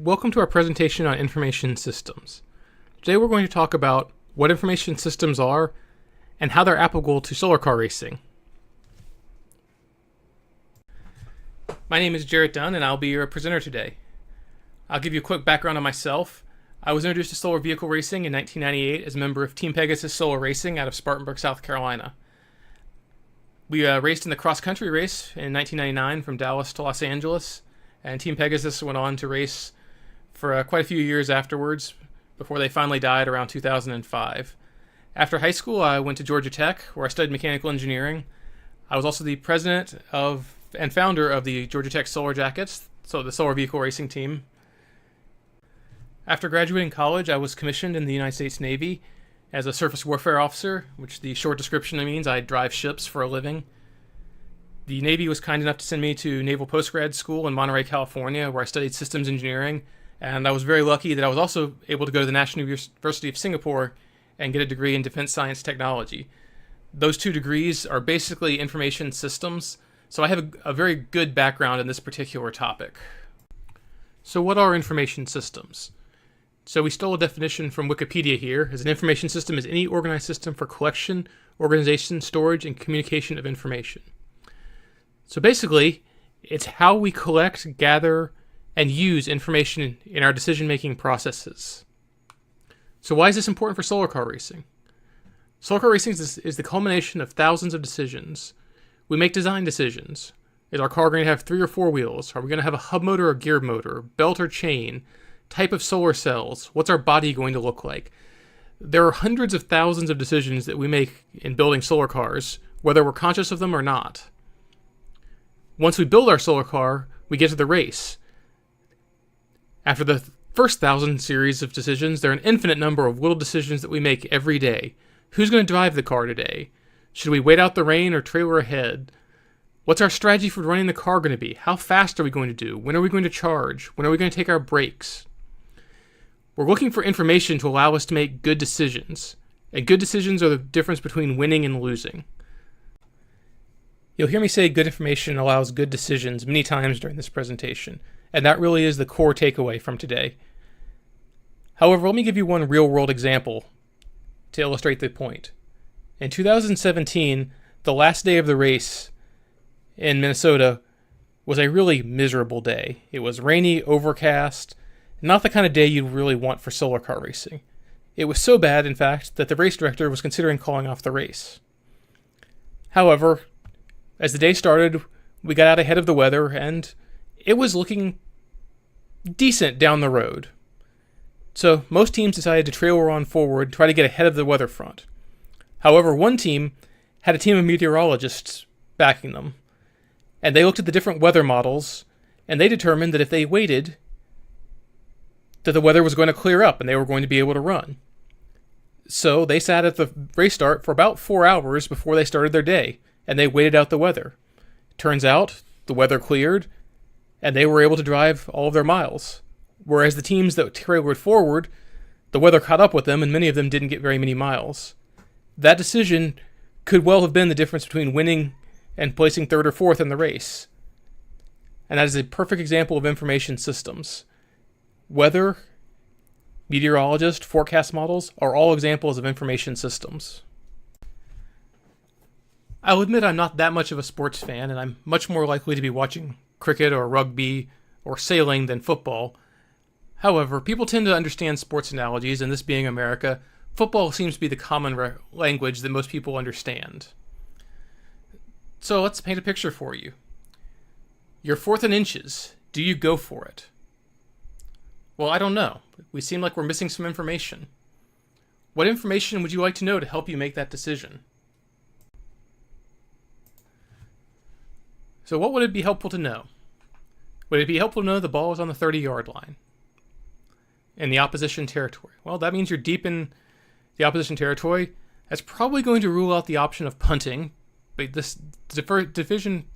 Welcome to our presentation on information systems. Today we're going to talk about what information systems are and how they're applicable to solar car racing. My name is Jarrett Dunn and I'll be your presenter today. I'll give you a quick background on myself. I was introduced to solar vehicle racing in 1998 as a member of Team Pegasus Solar Racing out of Spartanburg, South Carolina. We raced in the cross-country race in 1999 from Dallas to Los Angeles, and Team Pegasus went on to race for quite a few years afterwards before they finally died around 2005. After high school, I went to Georgia Tech, where I studied mechanical engineering. I was also the president of and founder of the Georgia Tech Solar Jackets, so the solar vehicle racing team. After graduating college, I was commissioned in the United States Navy as a surface warfare officer, which the short description means I drive ships for a living. The Navy was kind enough to send me to Naval Postgrad School in Monterey, California, where I studied systems engineering, and I was very lucky that I was also able to go to the National University of Singapore and get a degree in defense science technology. Those two degrees are basically information systems, so I have a very good background in this particular topic. So what are information systems? So we stole a definition from Wikipedia here, as an information system is any organized system for collection, organization, storage, and communication of information. So basically, it's how we collect, gather, and use information in our decision-making processes. So why is this important for solar car racing? Solar car racing is the culmination of thousands of decisions. We make design decisions. Is our car going to have 3 or 4 wheels? Are we going to have a hub motor or gear motor? Belt or chain? Type of solar cells? What's our body going to look like? There are hundreds of thousands of decisions that we make in building solar cars, whether we're conscious of them or not. Once we build our solar car, we get to the race. After the first 1,000 series of decisions, there are an infinite number of little decisions that we make every day. Who's going to drive the car today? Should we wait out the rain or trailer ahead? What's our strategy for running the car going to be? How fast are we going to do? When are we going to charge? When are we going to take our breaks? We're looking for information to allow us to make good decisions. And good decisions are the difference between winning and losing. You'll hear me say good information allows good decisions many times during this presentation, and that really is the core takeaway from today. However, let me give you one real-world example to illustrate the point. In 2017, the last day of the race in Minnesota was a really miserable day. It was rainy, overcast, not the kind of day you really want for solar car racing. It was so bad, in fact, that the race director was considering calling off the race. However, as the day started, we got out ahead of the weather, and it was looking decent down the road. So most teams decided to trailer on forward, try to get ahead of the weather front. However, one team had a team of meteorologists backing them, and they looked at the different weather models, and they determined that if they waited, that the weather was going to clear up and they were going to be able to run. So they sat at the race start for about 4 hours before they started their day, and they waited out the weather. Turns out, the weather cleared, and they were able to drive all of their miles. Whereas the teams that trailered forward, the weather caught up with them, and many of them didn't get very many miles. That decision could well have been the difference between winning and placing 3rd or 4th in the race. And that is a perfect example of information systems. Weather, meteorologist, forecast models are all examples of information systems. I'll admit I'm not that much of a sports fan, and I'm much more likely to be watching cricket or rugby or sailing than football. However, people tend to understand sports analogies, and this being America, football seems to be the common language that most people understand. So let's paint a picture for you. You're 4th and inches. Do you go for it? Well, I don't know. We seem like we're missing some information. What information would you like to know to help you make that decision? So what would it be helpful to know? Would it be helpful to know the ball is on the 30-yard line in the opposition territory? Well, that means you're deep in the opposition territory. That's probably going to rule out the option of punting, but this division...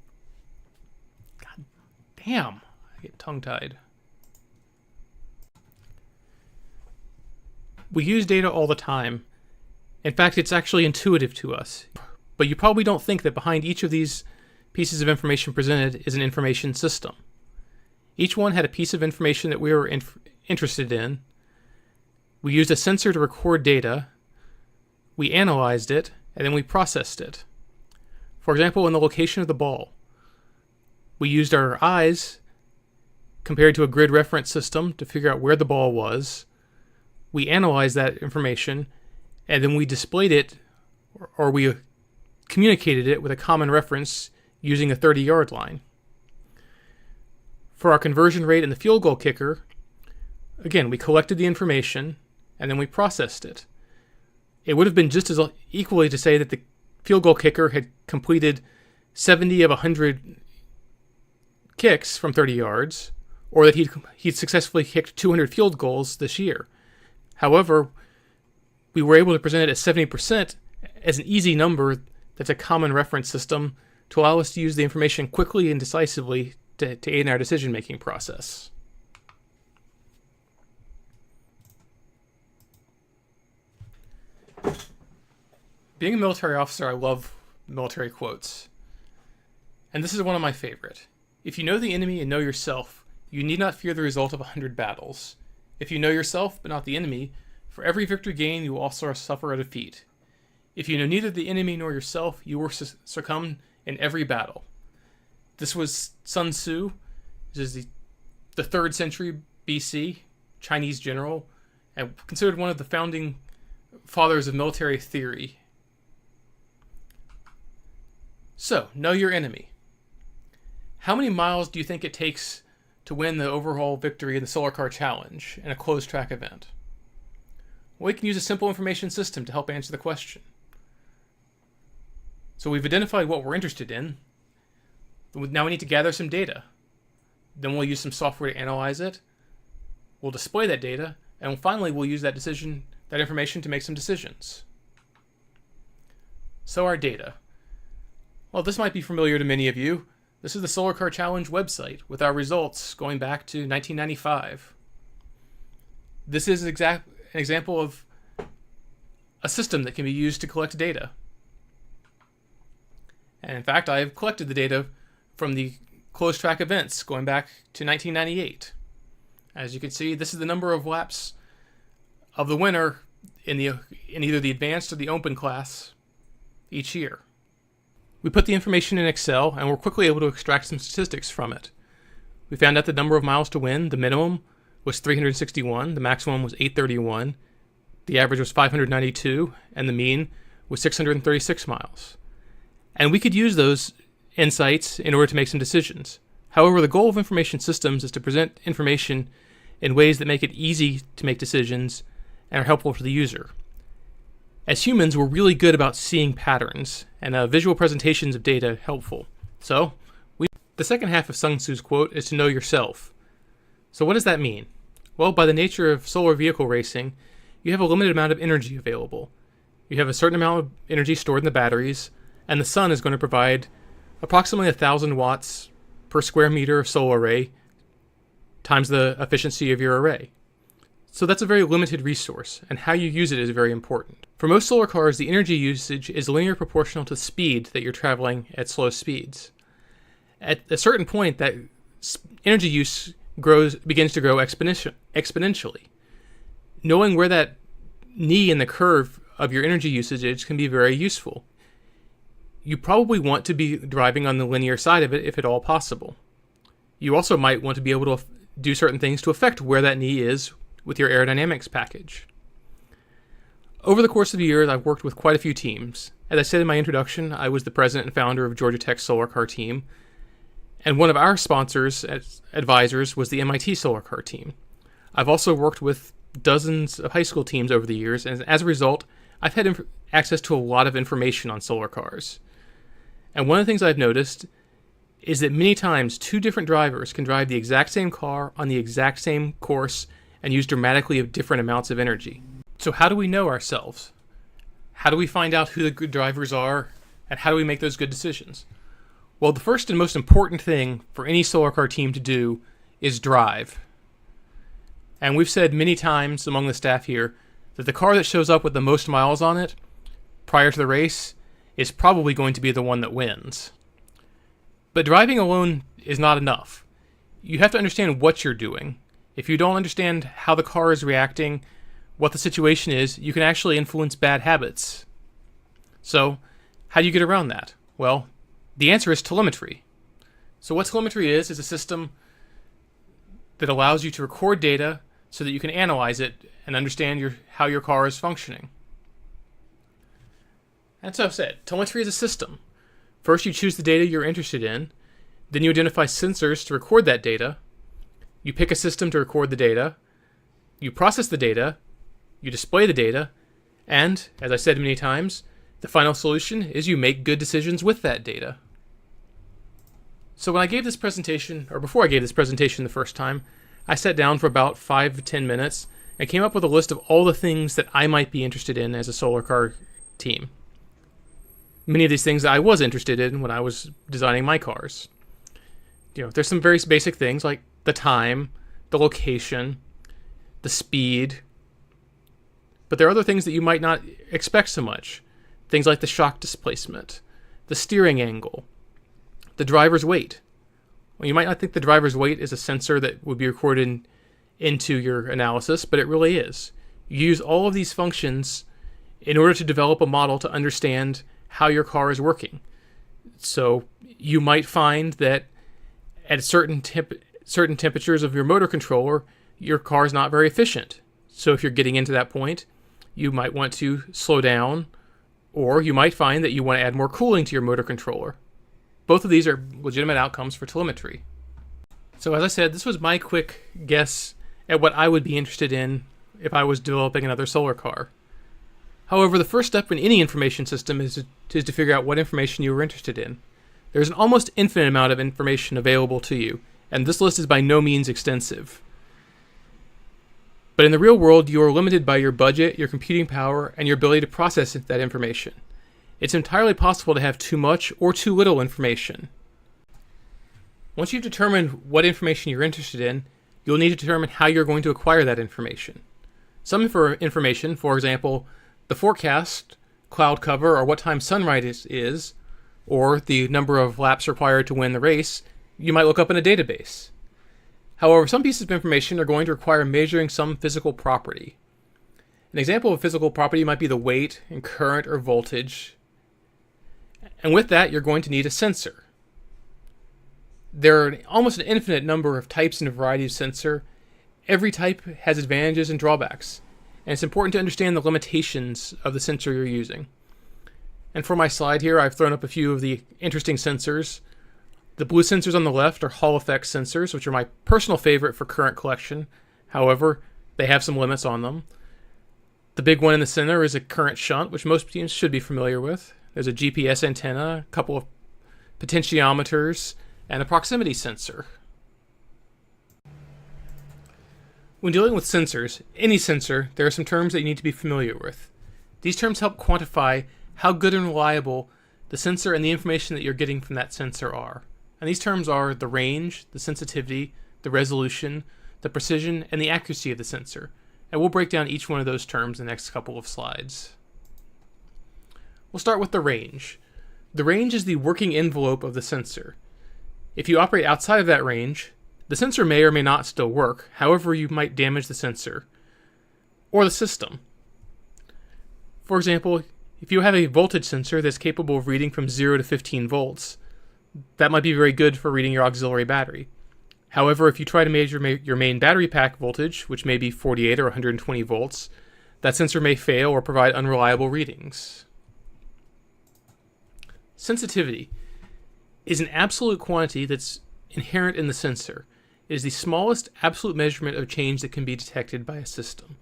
God damn, I get tongue-tied. We use data all the time. In fact, it's actually intuitive to us. But you probably don't think that behind each of these pieces of information presented is an information system. Each one had a piece of information that we were interested in. We used a sensor to record data. We analyzed it, and then we processed it. For example, in the location of the ball, we used our eyes compared to a grid reference system to figure out where the ball was. We analyzed that information, and then we displayed it, or we communicated it with a common reference using a 30-yard line. For our conversion rate in the field goal kicker, again, we collected the information, and then we processed it. It would have been just as equally to say that the field goal kicker had completed 70 of 100 kicks from 30 yards, or that he'd successfully kicked 200 field goals this year. However, we were able to present it as 70% as an easy number that's a common reference system to allow us to use the information quickly and decisively to aid in our decision-making process. Being a military officer, I love military quotes. And this is one of my favorite. If you know the enemy and know yourself, you need not fear the result of 100 battles. If you know yourself, but not the enemy, for every victory gained, you will also suffer a defeat. If you know neither the enemy nor yourself, you will succumb in every battle. This was Sun Tzu, this is the 3rd century BC, Chinese general, and considered one of the founding fathers of military theory. So, know your enemy. How many miles do you think it takes to win the overall victory in the Solar Car Challenge in a closed track event? Well, we can use a simple information system to help answer the question. So we've identified what we're interested in. Now we need to gather some data. Then we'll use some software to analyze it. We'll display that data, and finally we'll use that information to make some decisions. So our data. Well, this might be familiar to many of you. This is the Solar Car Challenge website with our results going back to 1995. This is an example of a system that can be used to collect data. And in fact, I have collected the data from the closed track events going back to 1998. As you can see, this is the number of laps of the winner in either the advanced or the open class each year. We put the information in Excel and were quickly able to extract some statistics from it. We found out the number of miles to win. The minimum was 361, the maximum was 831, the average was 592, and the mean was 636 miles. And we could use those insights in order to make some decisions. However, the goal of information systems is to present information in ways that make it easy to make decisions and are helpful for the user. As humans, we're really good about seeing patterns, and visual presentations of data helpful. So, the second half of Sun Tzu's quote is to know yourself. So what does that mean? Well, by the nature of solar vehicle racing, you have a limited amount of energy available. You have a certain amount of energy stored in the batteries, and the sun is going to provide approximately 1,000 watts per square meter of solar array times the efficiency of your array. So that's a very limited resource, and how you use it is very important. For most solar cars, the energy usage is linear proportional to the speed that you're traveling at slow speeds. At a certain point, that energy use begins to grow exponentially. Knowing where that knee in the curve of your energy usage is can be very useful. You probably want to be driving on the linear side of it if at all possible. You also might want to be able to do certain things to affect where that knee is with your aerodynamics package. Over the course of the years, I've worked with quite a few teams. As I said in my introduction, I was the president and founder of Georgia Tech's Solar Car team, and one of our sponsors as advisors was the MIT Solar Car team. I've also worked with dozens of high school teams over the years, and as a result, I've had access to a lot of information on solar cars. And one of the things I've noticed is that many times 2 different drivers can drive the exact same car on the exact same course and use dramatically different amounts of energy. So how do we know ourselves? How do we find out who the good drivers are, and how do we make those good decisions? Well, the first and most important thing for any solar car team to do is drive. And we've said many times among the staff here that the car that shows up with the most miles on it prior to the race is probably going to be the one that wins. But driving alone is not enough. you have to understand what you're doing. If you don't understand how the car is reacting, what the situation is, you can actually influence bad habits. So, how do you get around that? Well, the answer is telemetry. So what telemetry is a system that allows you to record data so that you can analyze it and understand how your car is functioning. That's what I've said. Telemetry is a system. First, you choose the data you're interested in. Then you identify sensors to record that data. You pick a system to record the data. You process the data. You display the data. And, as I said many times, the final solution is you make good decisions with that data. So when I gave this presentation, or before I gave this presentation the first time, I sat down for about 5 to 10 minutes and came up with a list of all the things that I might be interested in as a solar car team. Many of these things that I was interested in when I was designing my cars. There's some very basic things like the time, the location, the speed. But there are other things that you might not expect so much. Things like the shock displacement, the steering angle, the driver's weight. Well, you might not think the driver's weight is a sensor that would be recorded into your analysis, but it really is. You use all of these functions in order to develop a model to understand how your car is working. So you might find that at certain temperatures of your motor controller, your car is not very efficient. So if you're getting into that point, you might want to slow down, or you might find that you want to add more cooling to your motor controller. Both of these are legitimate outcomes for telemetry. So as I said, this was my quick guess at what I would be interested in if I was developing another solar car. However, the first step in any information system is to figure out what information you are interested in. There's an almost infinite amount of information available to you, and this list is by no means extensive. But in the real world, you are limited by your budget, your computing power, and your ability to process that information. It's entirely possible to have too much or too little information. Once you've determined what information you're interested in, you'll need to determine how you're going to acquire that information. Some information, for example, the forecast, cloud cover, or what time sunrise is, or the number of laps required to win the race, you might look up in a database. However, some pieces of information are going to require measuring some physical property. An example of physical property might be the weight and current or voltage. And with that, you're going to need a sensor. There are almost an infinite number of types and a variety of sensor. Every type has advantages and drawbacks, and it's important to understand the limitations of the sensor you're using. And for my slide here, I've thrown up a few of the interesting sensors. The blue sensors on the left are Hall effect sensors, which are my personal favorite for current collection. However, they have some limits on them. The big one in the center is a current shunt, which most teams should be familiar with. There's a GPS antenna, a couple of potentiometers, and a proximity sensor. When dealing with sensors, any sensor, there are some terms that you need to be familiar with. These terms help quantify how good and reliable the sensor and the information that you're getting from that sensor are. And these terms are the range, the sensitivity, the resolution, the precision, and the accuracy of the sensor. And we'll break down each one of those terms in the next couple of slides. We'll start with the range. The range is the working envelope of the sensor. If you operate outside of that range, the sensor may or may not still work. However, you might damage the sensor or the system. For example, if you have a voltage sensor that's capable of reading from 0 to 15 volts, that might be very good for reading your auxiliary battery. However, if you try to measure your main battery pack voltage, which may be 48 or 120 volts, that sensor may fail or provide unreliable readings. Sensitivity is an absolute quantity that's inherent in the sensor. It is the smallest absolute measurement of change that can be detected by a system.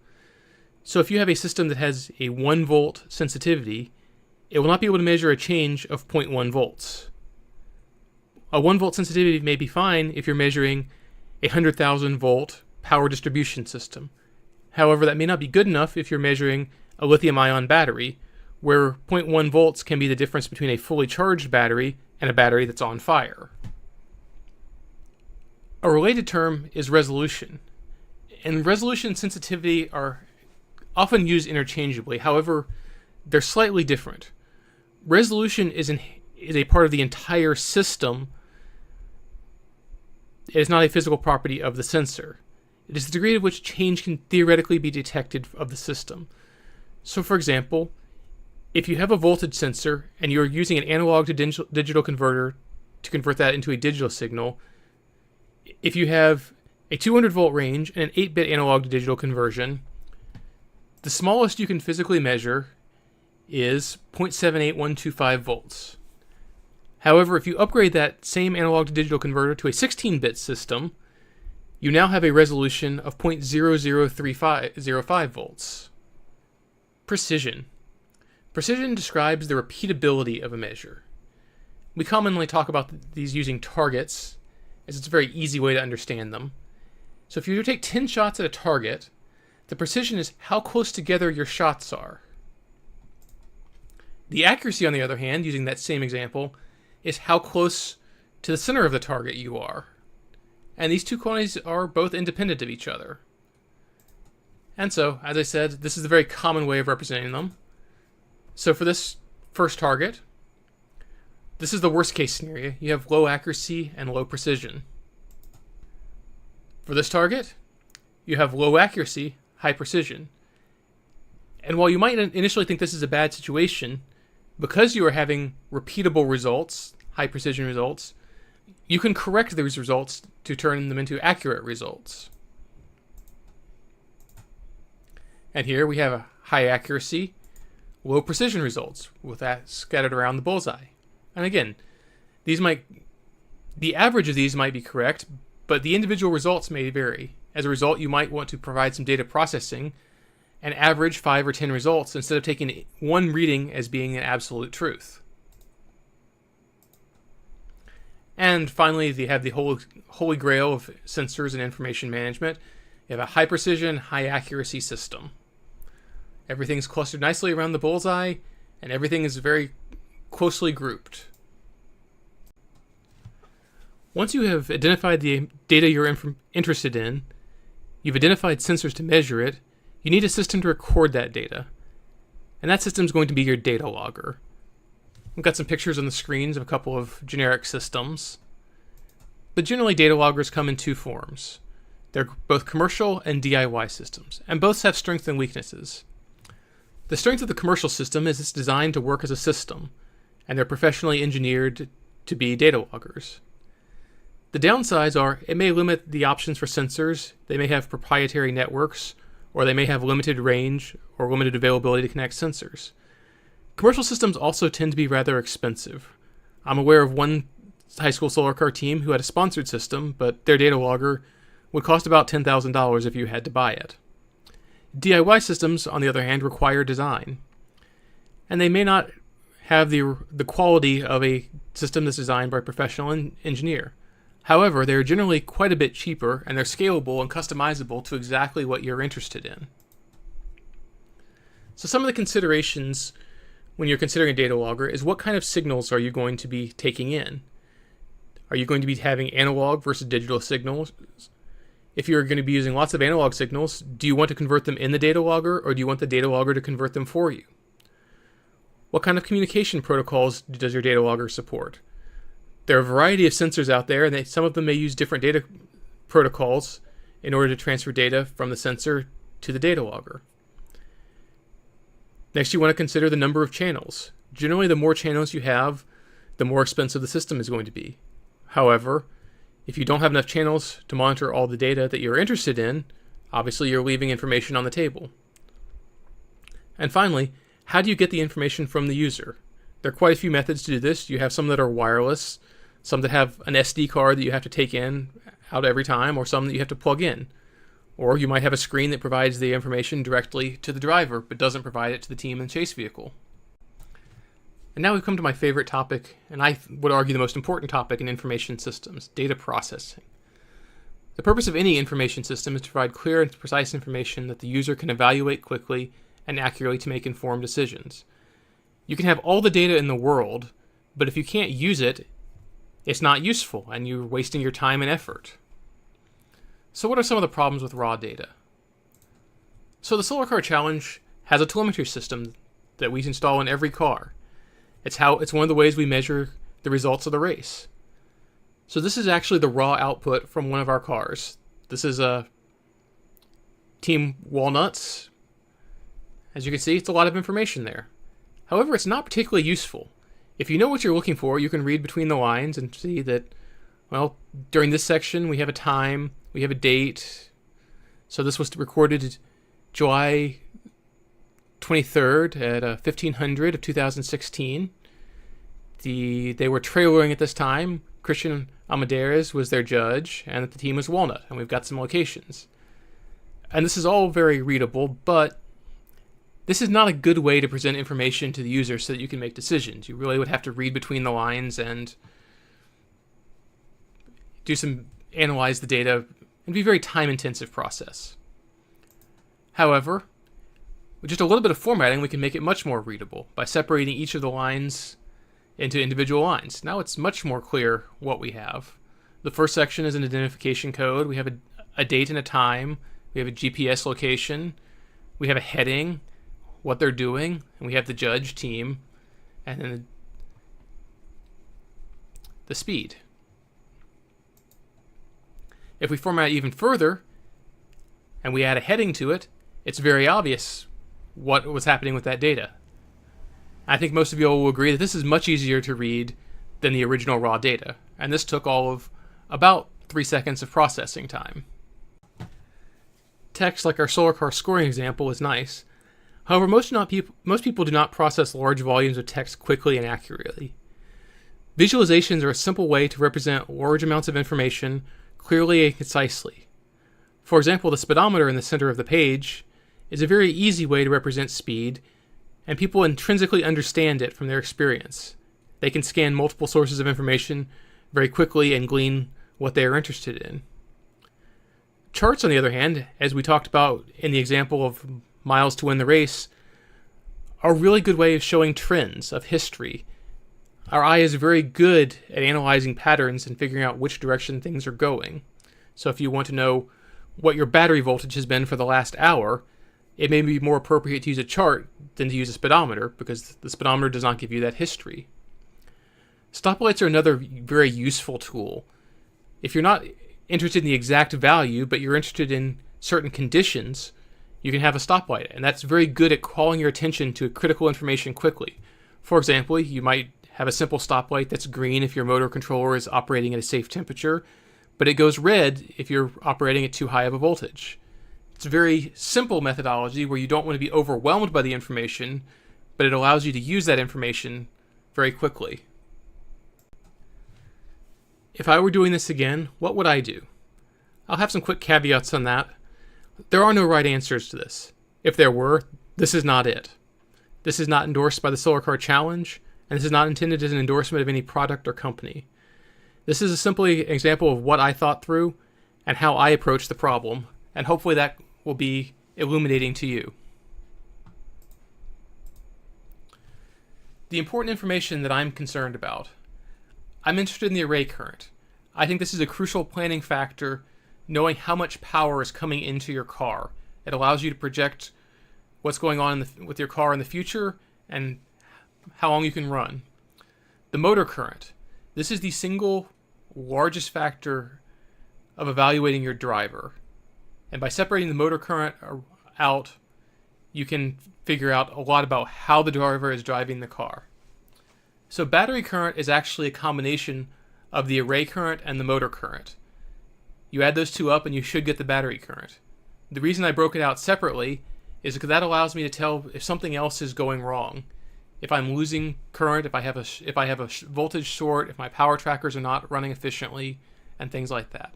So if you have a system that has a 1 volt sensitivity, it will not be able to measure a change of 0.1 volts. A 1 volt sensitivity may be fine if you're measuring a 100,000 volt power distribution system. However, that may not be good enough if you're measuring a lithium-ion battery, where 0.1 volts can be the difference between a fully charged battery and a battery that's on fire. A related term is resolution. And resolution and sensitivity are often used interchangeably. However, they're slightly different. Resolution is a part of the entire system it is not a physical property of the sensor. It is the degree to which change can theoretically be detected of the system. So for example, if you have a voltage sensor and you're using an analog to digital converter to convert that into a digital signal, if you have a 200 volt range and an 8-bit analog to digital conversion, the smallest you can physically measure is 0.78125 volts. However, if you upgrade that same analog to digital converter to a 16-bit system, you now have a resolution of 0.003505 volts. Precision. Precision describes the repeatability of a measure. We commonly talk about these using targets, as it's a very easy way to understand them. So if you take 10 shots at a target, the precision is how close together your shots are. The accuracy, on the other hand, using that same example, is how close to the center of the target you are. And these two quantities are both independent of each other. And so, as I said, this is a very common way of representing them. So for this first target, this is the worst case scenario. You have low accuracy and low precision. For this target, you have low accuracy, high precision. And while you might initially think this is a bad situation, because you are having repeatable results, high precision results, you can correct those results to turn them into accurate results. And here we have a high accuracy, low precision results with that scattered around the bullseye. And again, the average of these might be correct, but the individual results may vary. As a result, you might want to provide some data processing and average 5 or 10 results instead of taking one reading as being an absolute truth. And finally, they have the holy grail of sensors and information management. You have a high precision, high accuracy system. Everything's clustered nicely around the bullseye, and everything is very closely grouped. Once you have identified the data you're interested in, you've identified sensors to measure it, you need a system to record that data. And that system is going to be your data logger. We've got some pictures on the screens of a couple of generic systems. But generally, data loggers come in two forms. They're both commercial and DIY systems, and both have strengths and weaknesses. The strength of the commercial system is it's designed to work as a system, and they're professionally engineered to be data loggers. The downsides are it may limit the options for sensors, they may have proprietary networks, or they may have limited range or limited availability to connect sensors. Commercial systems also tend to be rather expensive. I'm aware of one high school solar car team who had a sponsored system, but their data logger would cost about $10,000 if you had to buy it. DIY systems, on the other hand, require design. And they may not have the quality of a system that's designed by a professional engineer. However, they're generally quite a bit cheaper, and they're scalable and customizable to exactly what you're interested in. So some of the considerations when you're considering a data logger is what kind of signals are you going to be taking in? Are you going to be having analog versus digital signals? If you're going to be using lots of analog signals, do you want to convert them in the data logger, or do you want the data logger to convert them for you? What kind of communication protocols does your data logger support? There are a variety of sensors out there, and some of them may use different data protocols in order to transfer data from the sensor to the data logger. Next, you want to consider the number of channels. Generally, the more channels you have, the more expensive the system is going to be. However, if you don't have enough channels to monitor all the data that you're interested in, obviously you're leaving information on the table. And finally, how do you get the information from the user? There are quite a few methods to do this. You have some that are wireless, some that have an SD card that you have to take out every time, or some that you have to plug in. Or you might have a screen that provides the information directly to the driver, but doesn't provide it to the team in the chase vehicle. And now we've come to my favorite topic, and I would argue the most important topic in information systems, data processing. The purpose of any information system is to provide clear and precise information that the user can evaluate quickly and accurately to make informed decisions. You can have all the data in the world, but if you can't use it, it's not useful, and you're wasting your time and effort. So what are some of the problems with raw data? So the Solar Car Challenge has a telemetry system that we install in every car. It's one of the ways we measure the results of the race. So this is actually the raw output from one of our cars. This is a Team Walnuts. As you can see, it's a lot of information there. However, it's not particularly useful. If you know what you're looking for, you can read between the lines and see that, well, during this section we have a time, we have a date. So this was recorded July 23rd at 1500 of 2016. They were trailering at this time. Christian Amadeus was their judge, and the team was Walnut, and we've got some locations. And this is all very readable, but this is not a good way to present information to the user so that you can make decisions. You really would have to read between the lines and analyze the data, and be a very time-intensive process. However, with just a little bit of formatting, we can make it much more readable by separating each of the lines into individual lines. Now it's much more clear what we have. The first section is an identification code. We have a date and a time. We have a GPS location. We have a heading, what they're doing, and we have the judge team, and then the speed. If we format even further, and we add a heading to it, it's very obvious what was happening with that data. I think most of you will agree that this is much easier to read than the original raw data, and this took all of about 3 seconds of processing time. Text, like our solar car scoring example, is nice. However, most people do not process large volumes of text quickly and accurately. Visualizations are a simple way to represent large amounts of information clearly and concisely. For example, the speedometer in the center of the page is a very easy way to represent speed, and people intrinsically understand it from their experience. They can scan multiple sources of information very quickly and glean what they are interested in. Charts, on the other hand, as we talked about in the example of miles to win the race, are a really good way of showing trends of history. Our eye is very good at analyzing patterns and figuring out which direction things are going. So if you want to know what your battery voltage has been for the last hour, it may be more appropriate to use a chart than to use a speedometer, because the speedometer does not give you that history. Stoplights are another very useful tool. If you're not interested in the exact value, but you're interested in certain conditions, you can have a stoplight, and that's very good at calling your attention to critical information quickly. For example, you might have a simple stoplight that's green if your motor controller is operating at a safe temperature, but it goes red if you're operating at too high of a voltage. It's a very simple methodology where you don't want to be overwhelmed by the information, but it allows you to use that information very quickly. If I were doing this again, what would I do? I'll have some quick caveats on that. There are no right answers to this. If there were, this is not it. This is not endorsed by the Solar Car Challenge, and this is not intended as an endorsement of any product or company. This is simply an example of what I thought through and how I approached the problem, and hopefully that will be illuminating to you. The important information that I'm concerned about. I'm interested in the array current. I think this is a crucial planning factor, knowing how much power is coming into your car. It allows you to project what's going on with your car in the future and how long you can run. The motor current. This is the single largest factor of evaluating your driver. And by separating the motor current out, you can figure out a lot about how the driver is driving the car. So battery current is actually a combination of the array current and the motor current. You add those two up and you should get the battery current. The reason I broke it out separately is because that allows me to tell if something else is going wrong. If I'm losing current, if I have a voltage short, if my power trackers are not running efficiently, and things like that.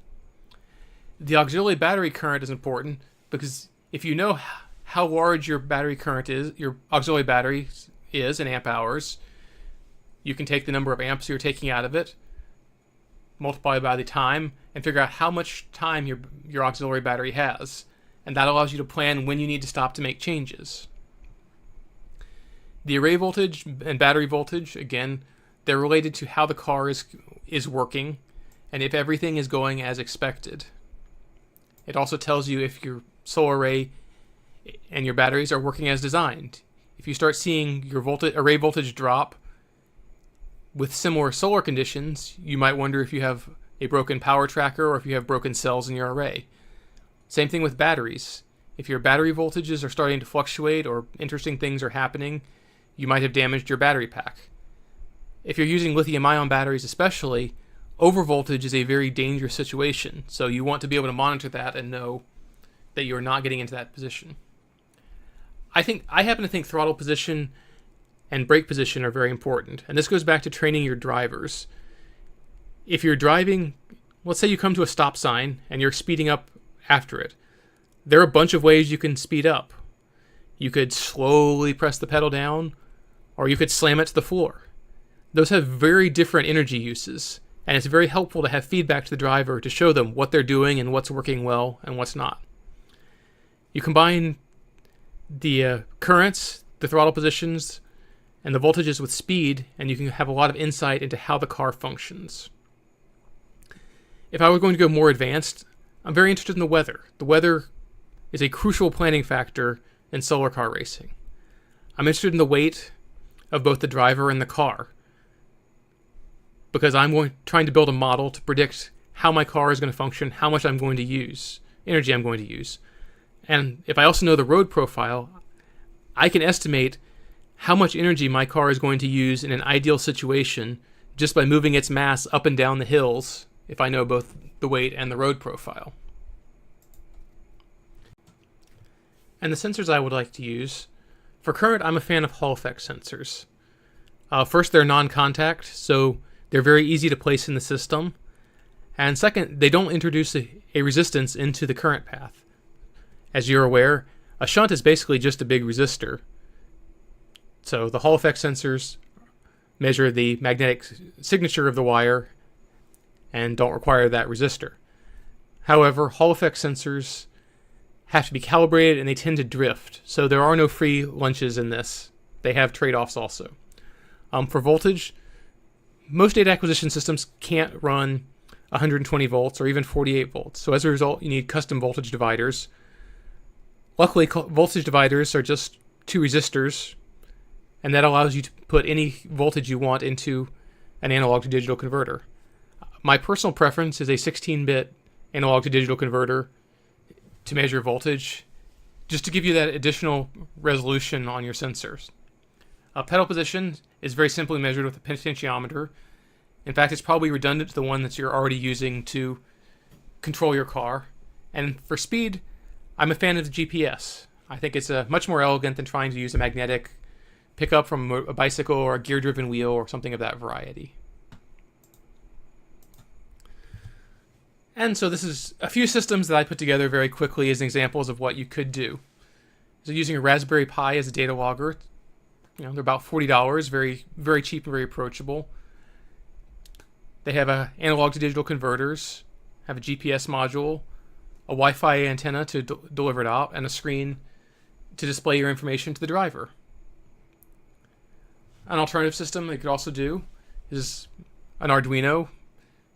The auxiliary battery current is important because if you know how large your battery current is, your auxiliary battery is in amp hours, you can take the number of amps you're taking out of it, multiply by the time, and figure out how much time your auxiliary battery has. And that allows you to plan when you need to stop to make changes. The array voltage and battery voltage, again, they're related to how the car is working and if everything is going as expected. It also tells you if your solar array and your batteries are working as designed. If you start seeing your array voltage drop, with similar solar conditions, you might wonder if you have a broken power tracker or if you have broken cells in your array. Same thing with batteries. If your battery voltages are starting to fluctuate or interesting things are happening, you might have damaged your battery pack. If you're using lithium-ion batteries especially, overvoltage is a very dangerous situation, so you want to be able to monitor that and know that you're not getting into that position. I happen to think throttle position and brake position are very important, and this goes back to training your drivers. If you're driving, let's say you come to a stop sign and you're speeding up after it, there are a bunch of ways you can speed up. You could slowly press the pedal down, or you could slam it to the floor. Those have very different energy uses, and it's very helpful to have feedback to the driver to show them what they're doing and what's working well and what's not. You combine the currents, the throttle positions, and the voltages with speed, and you can have a lot of insight into how the car functions. If I were going to go more advanced, I'm very interested in the weather. The weather is a crucial planning factor in solar car racing. I'm interested in the weight of both the driver and the car, because I'm trying to build a model to predict how my car is going to function, how much I'm going to use, energy I'm going to use. And if I also know the road profile, I can estimate how much energy my car is going to use in an ideal situation just by moving its mass up and down the hills, if I know both the weight and the road profile. And the sensors I would like to use, for current, I'm a fan of Hall effect sensors. First, they're non-contact, so they're very easy to place in the system. And second, they don't introduce a resistance into the current path. As you're aware, a shunt is basically just a big resistor. So the Hall effect sensors measure the magnetic signature of the wire and don't require that resistor. However, Hall effect sensors have to be calibrated and they tend to drift, so there are no free lunches in this. They have trade-offs also. For voltage, most data acquisition systems can't run 120 volts or even 48 volts, so as a result you need custom voltage dividers. Luckily, voltage dividers are just two resistors, and that allows you to put any voltage you want into an analog to digital converter. My personal preference is a 16-bit analog to digital converter to measure voltage, just to give you that additional resolution on your sensors. Pedal position is very simply measured with a potentiometer. In fact, it's probably redundant to the one that you're already using to control your car. And for speed, I'm a fan of the GPS. I think it's much more elegant than trying to use a magnetic pickup from a bicycle or a gear-driven wheel or something of that variety. And so this is a few systems that I put together very quickly as examples of what you could do. So using a Raspberry Pi as a data logger, they're about $40, very, very cheap and very approachable. They have analog to digital converters, have a GPS module, a Wi-Fi antenna to deliver it out, and a screen to display your information to the driver. An alternative system they could also do is an Arduino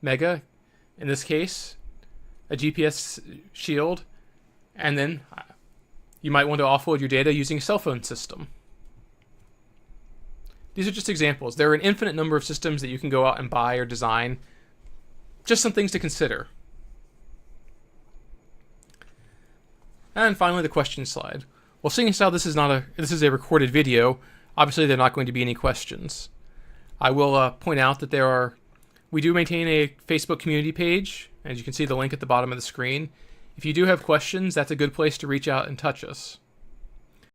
Mega, in this case, a GPS shield, and then you might want to offload your data using a cell phone system. These are just examples. There are an infinite number of systems that you can go out and buy or design. Just some things to consider. And finally, the question slide. Well, seeing as how this is a recorded video, obviously there are not going to be any questions. I will point out that we do maintain a Facebook community page, as you can see the link at the bottom of the screen. If you do have questions, that's a good place to reach out and touch us.